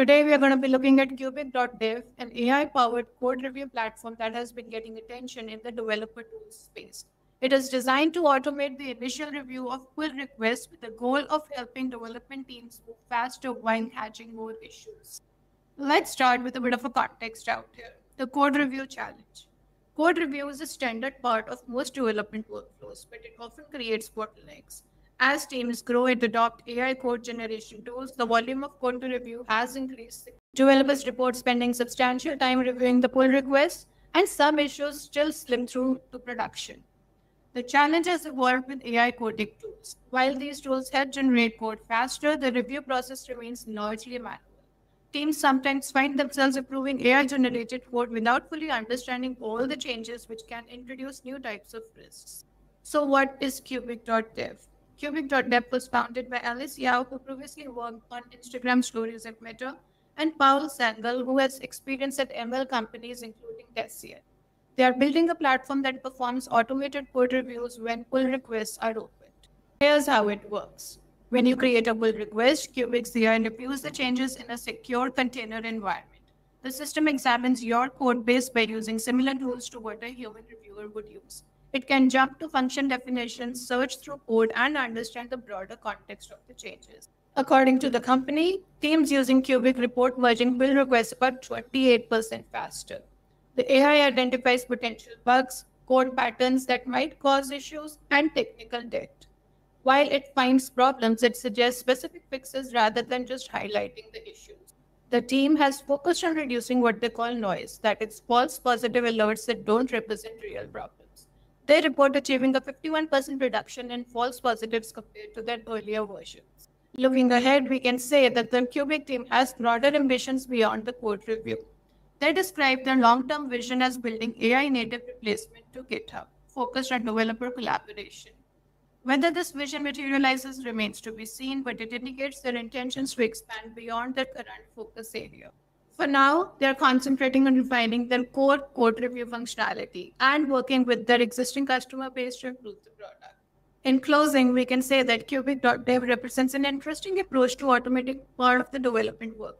Today, we are going to be looking at Cubic.dev, an AI-powered code review platform that has been getting attention in the developer tools space. It is designed to automate the initial review of pull requests with the goal of helping development teams move faster while catching more issues. Let's start with a bit of a context out here. The code review challenge. Code review is a standard part of most development workflows, but it often creates bottlenecks. As teams grow and adopt AI code generation tools, the volume of code to review has increased. Developers report spending substantial time reviewing the pull requests, and some issues still slip through to production. The challenge has evolved with AI coding tools. While these tools help generate code faster, the review process remains largely manual. Teams sometimes find themselves approving AI-generated code without fully understanding all the changes, which can introduce new types of risks. So what is Cubic.dev? Cubic.dev was founded by Alice Yao, who previously worked on Instagram stories at Meta, and Paul Sangel, who has experience at ML companies including Tessier. They are building a platform that performs automated code reviews when pull requests are opened. Here's how it works. When you create a pull request, Cubic CI reviews the changes in a secure container environment. The system examines your code base by using similar tools to what a human reviewer would use. It can jump to function definitions, search through code, and understand the broader context of the changes. According to the company, teams using Cubic report merging pull requests about 28% faster. The AI identifies potential bugs, code patterns that might cause issues, and technical debt. While it finds problems, it suggests specific fixes rather than just highlighting the issues. The team has focused on reducing what they call noise, that is, false positive alerts that don't represent real problems. They report achieving a 51% reduction in false positives compared to their earlier versions. Looking ahead, we can say that the Cubic team has broader ambitions beyond the code review. They describe their long-term vision as building AI-native replacement to GitHub, focused on developer collaboration. Whether this vision materializes remains to be seen, but it indicates their intentions to expand beyond their current focus area. For now, they are concentrating on refining their core code review functionality and working with their existing customer base to improve the product. In closing, we can say that Cubic.dev represents an interesting approach to automating part of the development workflow.